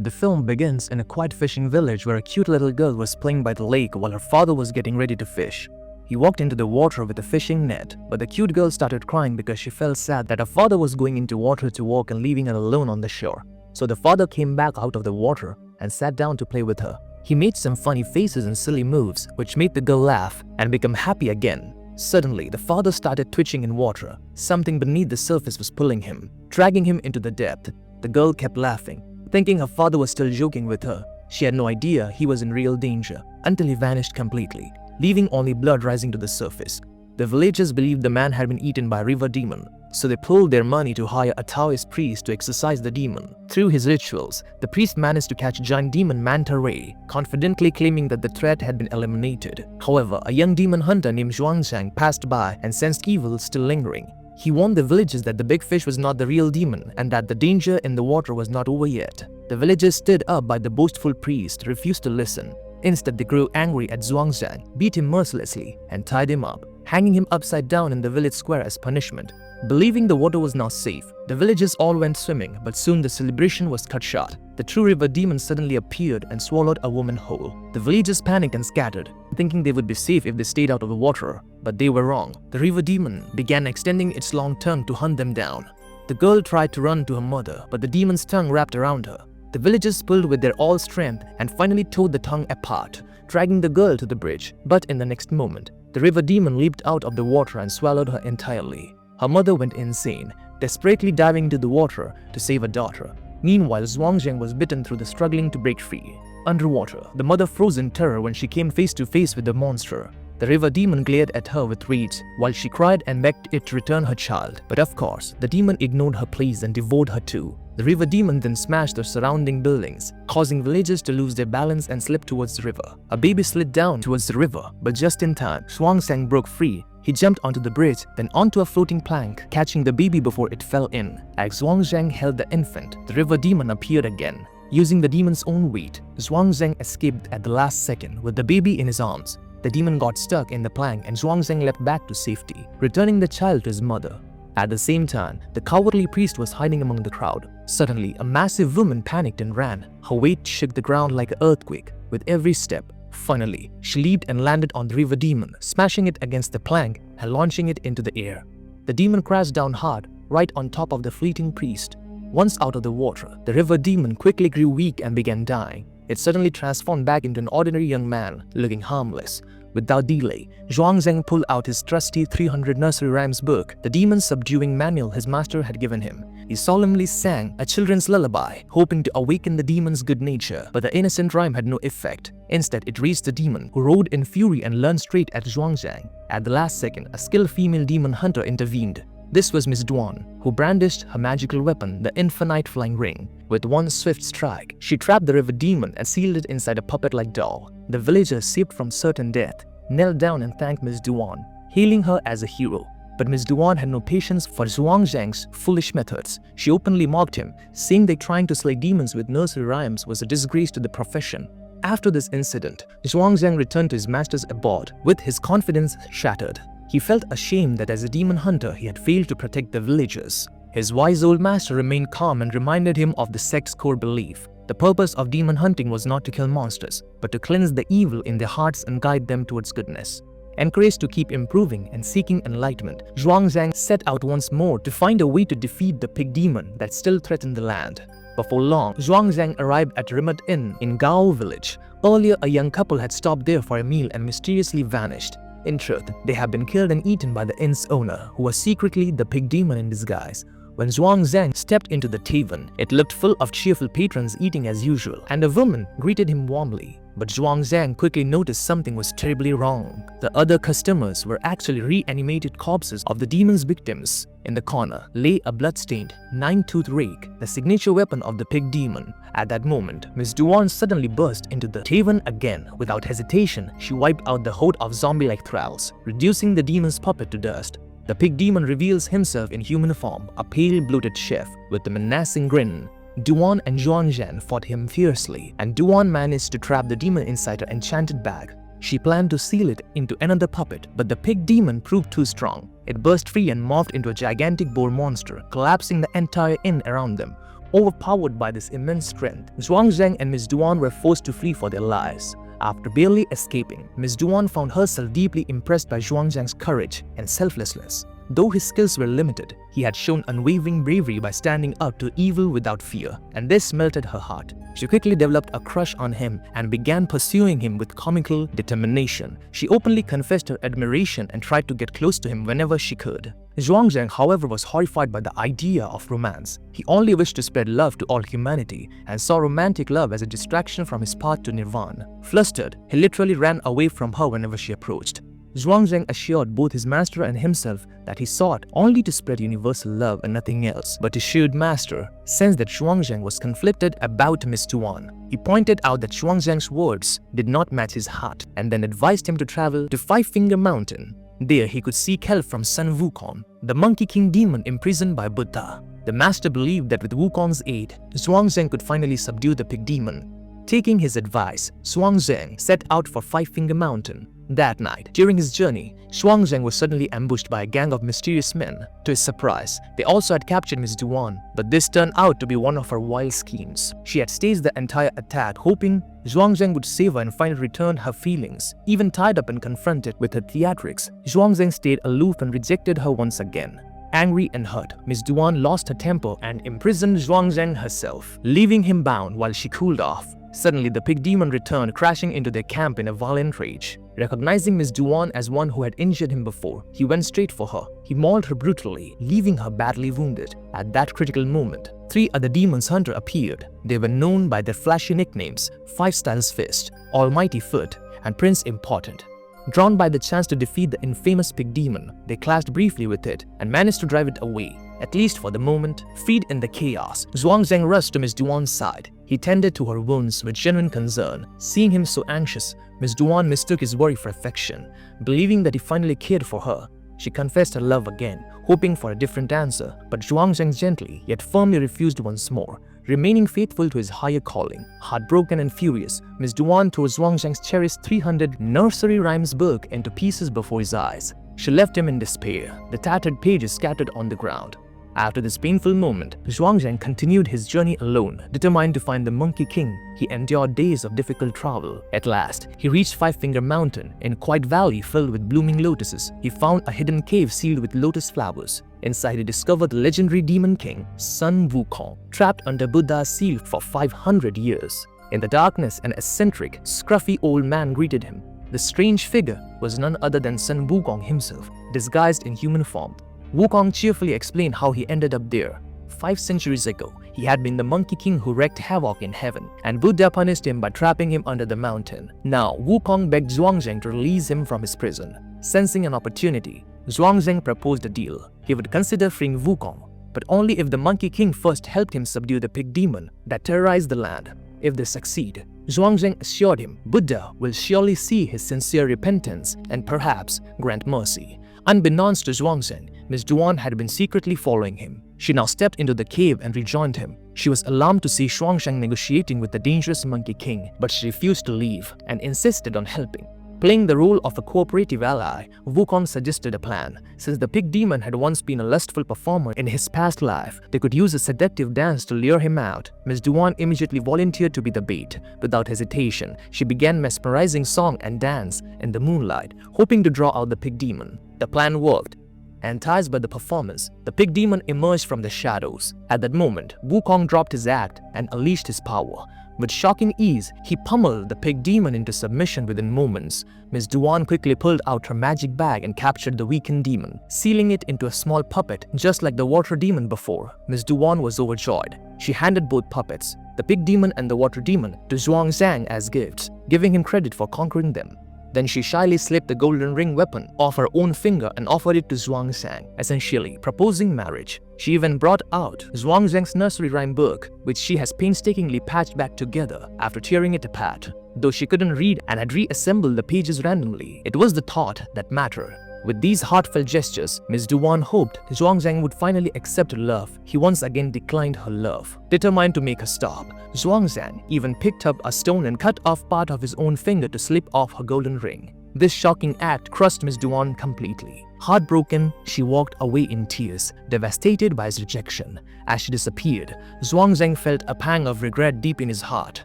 The film begins in a quiet fishing village where a cute little girl was playing by the lake while her father was getting ready to fish. He walked into the water with a fishing net, but the cute girl started crying because she felt sad that her father was going into water to walk and leaving her alone on the shore. So the father came back out of the water and sat down to play with her. He made some funny faces and silly moves, which made the girl laugh and become happy again. Suddenly, the father started twitching in water. Something beneath the surface was pulling him, dragging him into the depth. The girl kept laughing, thinking her father was still joking with her. She had no idea he was in real danger until he vanished completely, leaving only blood rising to the surface. The villagers believed the man had been eaten by a river demon, so they pooled their money to hire a Taoist priest to exorcise the demon. Through his rituals, the priest managed to catch giant demon Manta Ray, confidently claiming that the threat had been eliminated. However, a young demon hunter named Zhuangzhang passed by and sensed evil still lingering. He warned the villagers that the big fish was not the real demon and that the danger in the water was not over yet. The villagers stood up by the boastful priest, refused to listen. Instead, they grew angry at Zhuangzhang, beat him mercilessly, and tied him up, hanging him upside down in the village square as punishment. Believing the water was now safe, the villagers all went swimming, but soon the celebration was cut short. The true river demon suddenly appeared and swallowed a woman whole. The villagers panicked and scattered, thinking they would be safe if they stayed out of the water, but they were wrong. The river demon began extending its long tongue to hunt them down. The girl tried to run to her mother, but the demon's tongue wrapped around her. The villagers pulled with their all strength and finally tore the tongue apart, dragging the girl to the bridge. But in the next moment, the river demon leaped out of the water and swallowed her entirely. Her mother went insane, desperately diving into the water to save her daughter. Meanwhile, Zhuangzhang was bitten through the struggling to break free. Underwater, the mother froze in terror when she came face to face with the monster. The river demon glared at her with rage while she cried and begged it to return her child. But of course, the demon ignored her pleas and devoured her too. The river demon then smashed the surrounding buildings, causing villagers to lose their balance and slip towards the river. A baby slid down towards the river, but just in time, Zhuangzhang broke free. He jumped onto the bridge, then onto a floating plank, catching the baby before it fell in. As Zhuangzhang held the infant, the river demon appeared again. Using the demon's own weight, Zhuangzhang escaped at the last second with the baby in his arms. The demon got stuck in the plank and Zhuangzhang leapt back to safety, returning the child to his mother. At the same time, the cowardly priest was hiding among the crowd. Suddenly, a massive woman panicked and ran. Her weight shook the ground like an earthquake with every step. Finally, she leaped and landed on the river demon, smashing it against the plank and launching it into the air. The demon crashed down hard, right on top of the fleeting priest. Once out of the water, the river demon quickly grew weak and began dying. It suddenly transformed back into an ordinary young man, looking harmless. Without delay, Zhuangzhang pulled out his trusty 300 nursery rhymes book, the demon subduing manual his master had given him. He solemnly sang a children's lullaby, hoping to awaken the demon's good nature, but the innocent rhyme had no effect. Instead, it reached the demon, who roared in fury and lunged straight at Zhuangzhang. At the last second, a skilled female demon hunter intervened. This was Miss Duan, who brandished her magical weapon, the infinite flying ring. With one swift strike, she trapped the river demon and sealed it inside a puppet-like doll. The villagers, saved from certain death, knelt down and thanked Miss Duan, hailing her as a hero. But Miss Duan had no patience for Zhuangzhang's foolish methods. She openly mocked him, saying that trying to slay demons with nursery rhymes was a disgrace to the profession. After this incident, Zhuangzhang returned to his master's abode, with his confidence shattered. He felt ashamed that as a demon hunter he had failed to protect the villagers. His wise old master remained calm and reminded him of the sect's core belief. The purpose of demon hunting was not to kill monsters, but to cleanse the evil in their hearts and guide them towards goodness. Encouraged to keep improving and seeking enlightenment, Zhuangzhang set out once more to find a way to defeat the pig demon that still threatened the land. Before long, Zhuangzhang arrived at a remote inn in Gao village. Earlier, a young couple had stopped there for a meal and mysteriously vanished. In truth, they had been killed and eaten by the inn's owner, who was secretly the pig demon in disguise. When Zhuangzhang stepped into the tavern, it looked full of cheerful patrons eating as usual, and a woman greeted him warmly. But Zhuangzhang quickly noticed something was terribly wrong. The other customers were actually reanimated corpses of the demon's victims. In the corner lay a blood-stained, nine-toothed rake, the signature weapon of the pig demon. At that moment, Miss Duan suddenly burst into the tavern again. Without hesitation, she wiped out the horde of zombie-like thralls, reducing the demon's puppet to dust. The pig demon reveals himself in human form, a pale, bloated chef with a menacing grin. Duan and Zhuangzhang fought him fiercely, and Duan managed to trap the demon inside her enchanted bag. She planned to seal it into another puppet, but the pig demon proved too strong. It burst free and morphed into a gigantic boar monster, collapsing the entire inn around them. Overpowered by this immense strength, Zhuangzhang and Ms. Duan were forced to flee for their lives. After barely escaping, Ms. Duan found herself deeply impressed by Zhuangzhang's courage and selflessness. Though his skills were limited, he had shown unwavering bravery by standing up to evil without fear, and this melted her heart. She quickly developed a crush on him and began pursuing him with comical determination. She openly confessed her admiration and tried to get close to him whenever she could. Zhuangzhang, however, was horrified by the idea of romance. He only wished to spread love to all humanity and saw romantic love as a distraction from his path to nirvana. Flustered, he literally ran away from her whenever she approached. Zhuangzhang assured both his master and himself that he sought only to spread universal love and nothing else, but his shrewd master sensed that Zhuangzhang was conflicted about Miss Duan. He pointed out that Zhuangzhang's words did not match his heart and then advised him to travel to Five-Finger Mountain. There he could seek help from Sun Wukong, the Monkey King demon imprisoned by Buddha. The master believed that with Wukong's aid, Zhuangzhang could finally subdue the pig demon. Taking his advice, Zhuangzhang set out for Five-Finger Mountain. That night, during his journey, Zhuangzhang was suddenly ambushed by a gang of mysterious men. To his surprise, they also had captured Miss Duan, but this turned out to be one of her wild schemes. She had staged the entire attack, hoping Zhuangzhang would save her and finally return her feelings. Even tied up and confronted with her theatrics, Zhuangzhang stayed aloof and rejected her once again. Angry and hurt, Miss Duan lost her temper and imprisoned Zhuangzhang herself, leaving him bound while she cooled off. Suddenly, the pig demon returned, crashing into their camp in a violent rage. Recognizing Miss Duan as one who had injured him before, he went straight for her. He mauled her brutally, leaving her badly wounded. At that critical moment, 3 other demons hunter appeared. They were known by their flashy nicknames: Five Styles Fist, Almighty Foot, and Prince Important. Drawn by the chance to defeat the infamous pig demon, they clashed briefly with it and managed to drive it away. At least for the moment, freed in the chaos, Zhuangzhang rushed to Miss Duan's side. He tended to her wounds with genuine concern. Seeing him so anxious, Miss Duan mistook his worry for affection. Believing that he finally cared for her, she confessed her love again, hoping for a different answer. But Zhuangzhang gently yet firmly refused once more, remaining faithful to his higher calling. Heartbroken and furious, Miss Duan tore Zhuangzhang's cherished 300 nursery rhymes book into pieces before his eyes. She left him in despair, the tattered pages scattered on the ground. After this painful moment, Zhuangzhang continued his journey alone, determined to find the Monkey King. He endured days of difficult travel. At last, he reached Five-Finger Mountain. In a quiet valley filled with blooming lotuses, he found a hidden cave sealed with lotus flowers. Inside, he discovered the legendary demon king, Sun Wukong, trapped under Buddha's seal for 500 years. In the darkness, an eccentric, scruffy old man greeted him. The strange figure was none other than Sun Wukong himself, disguised in human form. Wukong cheerfully explained how he ended up there. 5 centuries ago, he had been the Monkey King who wreaked havoc in heaven, and Buddha punished him by trapping him under the mountain. Now, Wukong begged Zhuangzhang to release him from his prison. Sensing an opportunity, Zhuangzhang proposed a deal. He would consider freeing Wukong, but only if the Monkey King first helped him subdue the pig demon that terrorized the land. If they succeed, Zhuangzhang assured him Buddha will surely see his sincere repentance and perhaps grant mercy. Unbeknownst to Zhuangzhang, Miss Duan had been secretly following him. She now stepped into the cave and rejoined him. She was alarmed to see Zhuangzhang negotiating with the dangerous Monkey King, but she refused to leave and insisted on helping. Playing the role of a cooperative ally, Wukong suggested a plan. Since the pig demon had once been a lustful performer in his past life, they could use a seductive dance to lure him out. Miss Duan immediately volunteered to be the bait. Without hesitation, she began mesmerizing song and dance in the moonlight, hoping to draw out the pig demon. The plan worked. Enticed by the performance, the pig demon emerged from the shadows. At that moment, Wukong dropped his act and unleashed his power. With shocking ease, he pummeled the pig demon into submission within moments. Miss Duan quickly pulled out her magic bag and captured the weakened demon, sealing it into a small puppet just like the water demon before. Miss Duan was overjoyed. She handed both puppets, the pig demon and the water demon, to Zhuangzhang as gifts, giving him credit for conquering them. Then she shyly slipped the golden ring weapon off her own finger and offered it to Zhuangzhang, essentially proposing marriage. She even brought out Zhuangzhang's nursery rhyme book, which she has painstakingly patched back together after tearing it apart. Though she couldn't read and had reassembled the pages randomly, it was the thought that mattered. With these heartfelt gestures, Miss Duan hoped Zhuangzhang would finally accept her love. He once again declined her love. Determined to make her stop, Zhuangzhang even picked up a stone and cut off part of his own finger to slip off her golden ring. This shocking act crushed Miss Duan completely. Heartbroken, she walked away in tears, devastated by his rejection. As she disappeared, Zhuangzhang felt a pang of regret deep in his heart.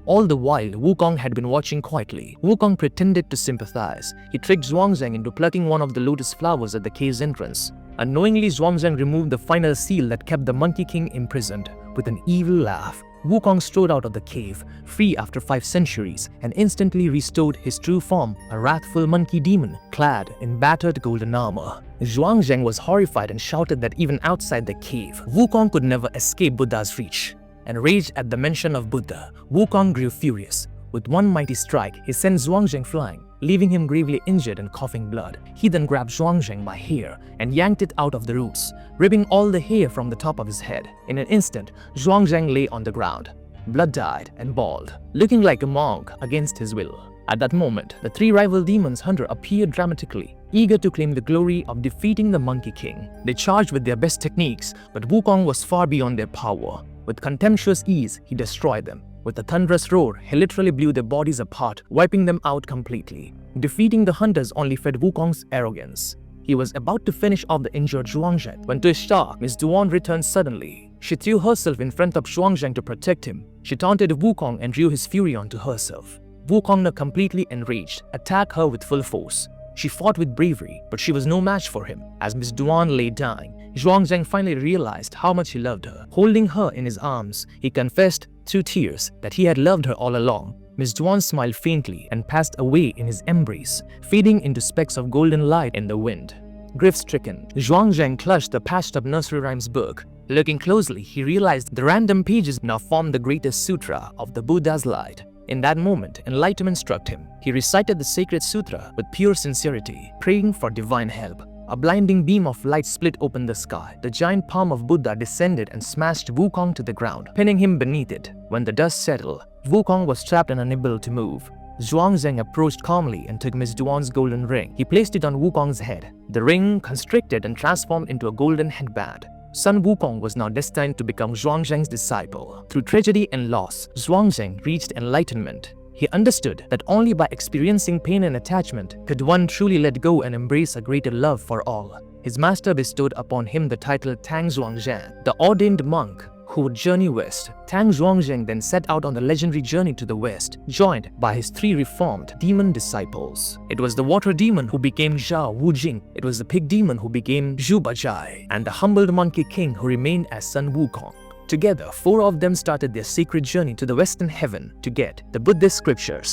All the while, Wukong had been watching quietly. Wukong pretended to sympathize. He tricked Zhuangzhang into plucking one of the lotus flowers at the cave's entrance. Unknowingly, Zhuangzhang removed the final seal that kept the Monkey King imprisoned. With an evil laugh, Wukong strode out of the cave, free after 5 centuries, and instantly restored his true form, a wrathful monkey demon, clad in battered golden armor. Zhuangzhang was horrified and shouted that even outside the cave, Wukong could never escape Buddha's reach. Enraged at the mention of Buddha, Wukong grew furious. With one mighty strike, he sent Zhuangzhang flying, leaving him gravely injured and coughing blood. He then grabbed Zhuangzhang by hair and yanked it out of the roots, ripping all the hair from the top of his head. In an instant, Zhuangzhang lay on the ground, blood-dyed and bald, looking like a monk against his will. At that moment, the 3 rival demons hunter appeared dramatically, eager to claim the glory of defeating the Monkey King. They charged with their best techniques, but Wukong was far beyond their power. With contemptuous ease, he destroyed them. With a thunderous roar, he literally blew their bodies apart, wiping them out completely. Defeating the hunters only fed Wukong's arrogance. He was about to finish off the injured Zhuangzhang when, to his shock, Miss Duan returned suddenly. She threw herself in front of Zhuangzhang to protect him. She taunted Wukong and drew his fury onto herself. Wukong, now completely enraged, attacked her with full force. She fought with bravery, but she was no match for him. As Miss Duan lay dying, Zhuangzhang finally realized how much he loved her. Holding her in his arms, he confessed through tears that he had loved her all along. Miss Duan smiled faintly and passed away in his embrace, fading into specks of golden light in the wind. Grief-stricken, Zhuangzhang clutched the patched-up nursery rhymes book. Looking closely, he realized the random pages now formed the greatest sutra of the Buddha's light. In that moment, enlightenment struck him. He recited the sacred sutra with pure sincerity, praying for divine help. A blinding beam of light split open the sky. The giant palm of Buddha descended and smashed Wukong to the ground, pinning him beneath it. When the dust settled, Wukong was trapped and unable to move. Zhuangzhang approached calmly and took Miss Duan's golden ring. He placed it on Wukong's head. The ring constricted and transformed into a golden headband. Son Wukong was now destined to become Zhuangzhang's disciple. Through tragedy and loss, Zhuangzhang reached enlightenment. He understood that only by experiencing pain and attachment could one truly let go and embrace a greater love for all. His master bestowed upon him the title Tang Zhuangzhang, the ordained monk who would journey west. Tang Zhuangzhang then set out on the legendary journey to the west, joined by his 3 reformed demon disciples. It was the water demon who became Zhao Wujing, it was the pig demon who became Zhu Bajai, and the humbled Monkey King who remained as Son Wukong. Together, 4 of them started their sacred journey to the western heaven to get the Buddhist scriptures.